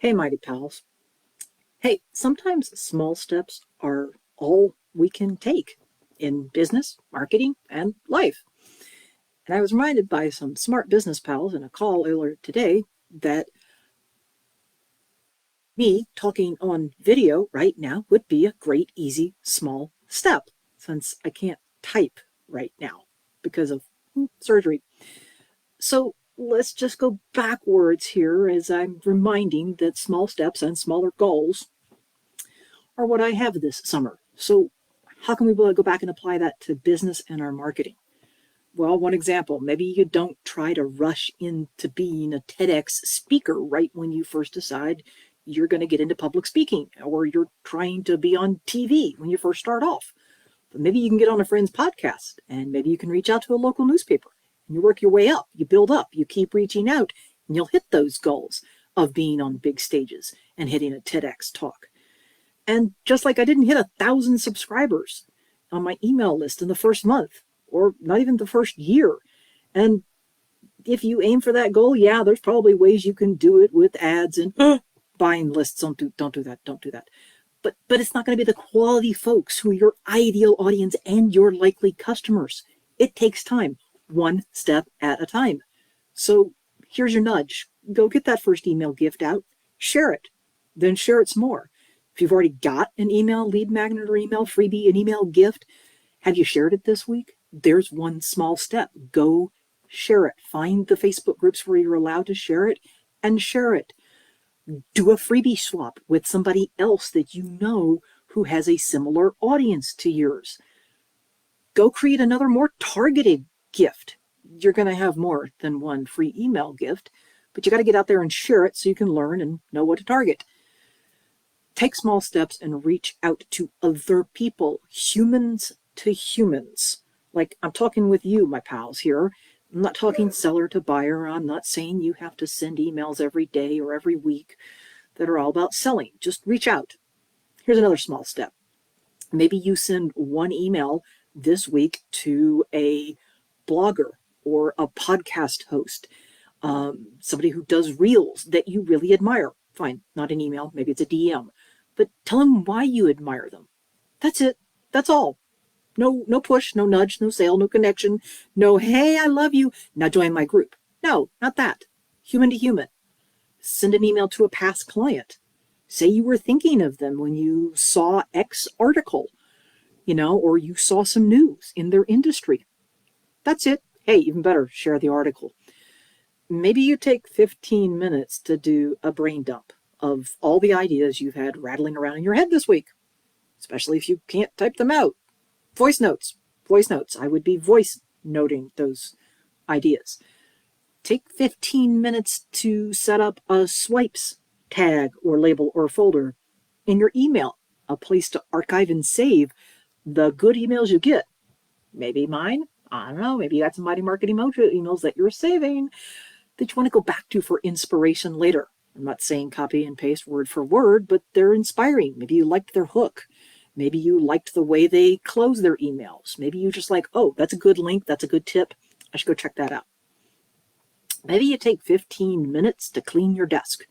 Hey, mighty pals. Hey, sometimes small steps are all we can take in business, marketing, and life. And I was reminded by some smart business pals in a call earlier today that me talking on video right now would be a great, easy, small step since I can't type right now because of surgery. So let's just go backwards here as I'm reminding that small steps and smaller goals are what I have this summer. So, how can we go back and apply that to business and our marketing? Well, one example, maybe you don't try to rush into being a TEDx speaker right when you first decide you're going to get into public speaking, or you're trying to be on TV when you first start off. But maybe you can get on a friend's podcast, and maybe you can reach out to a local newspaper. And you work your way up, you build up, you keep reaching out, and you'll hit those goals of being on big stages and hitting a TEDx talk. And just like I didn't hit 1,000 subscribers on my email list in the first month, or not even the first year. And if you aim for that goal, yeah, there's probably ways you can do it with ads and buying lists. Don't do that. Don't do that. But it's not going to be the quality folks who are your ideal audience and your likely customers. It takes time, one step at a time. So here's your nudge. Go get that first email gift out, share it, then share it some more. If you've already got an email lead magnet or email freebie, an email gift, have you shared it this week? There's one small step. Go share it. Find the Facebook groups where you're allowed to share it and share it. Do a freebie swap with somebody else that you know who has a similar audience to yours. Go create another more targeted gift. You're going to have more than one free email gift, but you got to get out there and share it so you can learn and know what to target. Take small steps and reach out to other people, humans to humans. Like I'm talking with you, my pals here. I'm not talking seller to buyer. I'm not saying you have to send emails every day or every week that are all about selling. Just reach out. Here's another small step. Maybe you send one email this week to a blogger or a podcast host, somebody who does reels that you really admire. Fine, not an email, maybe it's a DM. But tell them why you admire them. That's it. That's all. No push, no nudge, no sale, no connection, no, hey, I love you. Now join my group. No, not that. Human to human. Send an email to a past client. Say you were thinking of them when you saw X article, or you saw some news in their industry. That's it. Hey, even better, share the article. Maybe you take 15 minutes to do a brain dump of all the ideas you've had rattling around in your head this week, especially if you can't type them out. Voice notes. I would be voice noting those ideas. Take 15 minutes to set up a swipes tag or label or folder in your email, a place to archive and save the good emails you get. Maybe mine. I don't know. Maybe you got some Mighty Marketing Mojo emails that you're saving that you want to go back to for inspiration later. I'm not saying copy and paste word for word, but they're inspiring. Maybe you liked their hook. Maybe you liked the way they close their emails. Maybe you just like, oh, that's a good link. That's a good tip. I should go check that out. Maybe you take 15 minutes to clean your desk.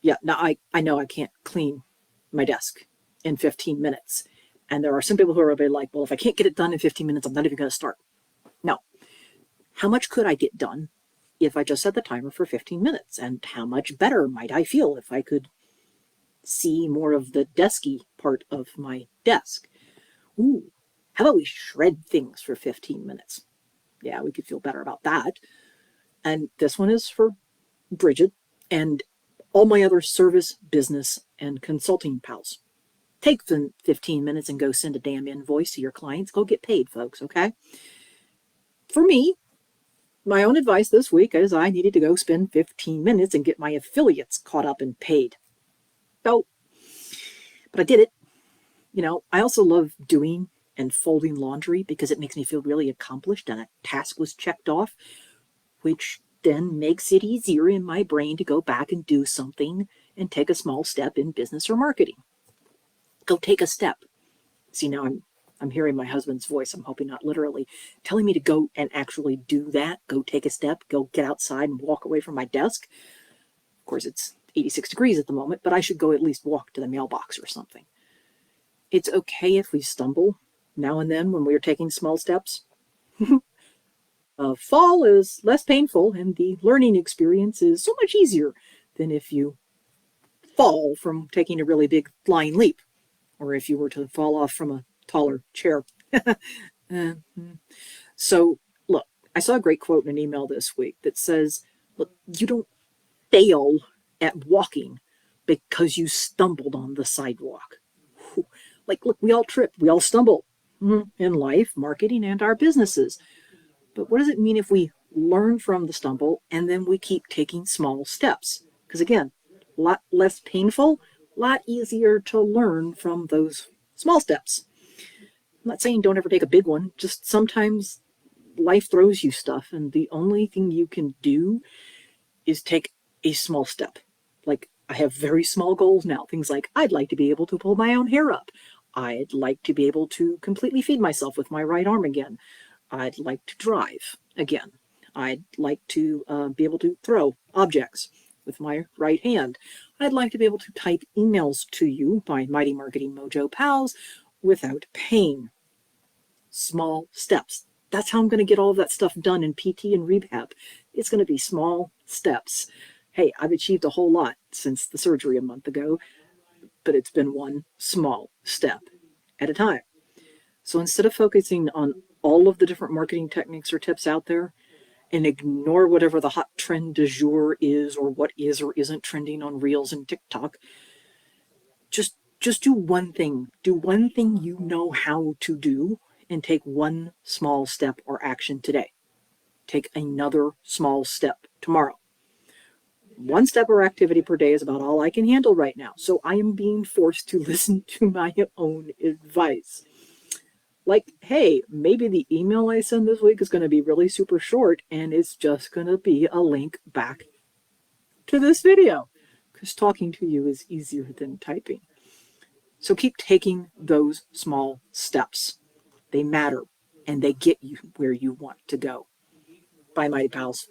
Yeah, now I know I can't clean my desk in 15 minutes. And there are some people who are like, well, if I can't get it done in 15 minutes, I'm not even going to start. No. How much could I get done if I just set the timer for 15 minutes? And how much better might I feel if I could see more of the desky part of my desk? Ooh, how about we shred things for 15 minutes? Yeah, we could feel better about that. And this one is for Bridget and all my other service, business, and consulting pals. Take the 15 minutes and go send a damn invoice to your clients. Go get paid, folks, okay? For me, my own advice this week is I needed to go spend 15 minutes and get my affiliates caught up and paid. So, but I did it. I also love doing and folding laundry because it makes me feel really accomplished and a task was checked off, which then makes it easier in my brain to go back and do something and take a small step in business or marketing. Go take a step. See, now I'm hearing my husband's voice. I'm hoping not literally telling me to go and actually do that. Go take a step. Go get outside and walk away from my desk. Of course, it's 86 degrees at the moment, but I should go at least walk to the mailbox or something. It's okay if we stumble now and then when we are taking small steps. Fall is less painful, and the learning experience is so much easier than if you fall from taking a really big flying leap, or if you were to fall off from a taller chair. So, look, I saw a great quote in an email this week that says, look, you don't fail at walking because you stumbled on the sidewalk. Like, look, we all trip, we all stumble in life, marketing, and our businesses. But what does it mean if we learn from the stumble and then we keep taking small steps? Because again, a lot less painful, a lot easier to learn from those small steps. I'm not saying don't ever take a big one, just sometimes life throws you stuff, and the only thing you can do is take a small step. Like, I have very small goals now. Things like, I'd like to be able to pull my own hair up. I'd like to be able to completely feed myself with my right arm again. I'd like to drive again. I'd like to be able to throw objects with my right hand. I'd like to be able to type emails to you, my Mighty Marketing Mojo pals, without pain. Small steps. That's how I'm going to get all of that stuff done in PT and rehab. It's going to be small steps. Hey, I've achieved a whole lot since the surgery a month ago, but it's been one small step at a time. So instead of focusing on all of the different marketing techniques or tips out there and ignore whatever the hot trend du jour is or what is or isn't trending on Reels and TikTok, just do one thing. Do one thing you know how to do and take one small step or action today. Take another small step tomorrow. One step or activity per day is about all I can handle right now. So I am being forced to listen to my own advice. Like, hey, maybe the email I send this week is going to be really super short and it's just going to be a link back to this video because talking to you is easier than typing. So keep taking those small steps. They matter and they get you where you want to go. Bye, Mighty Pals.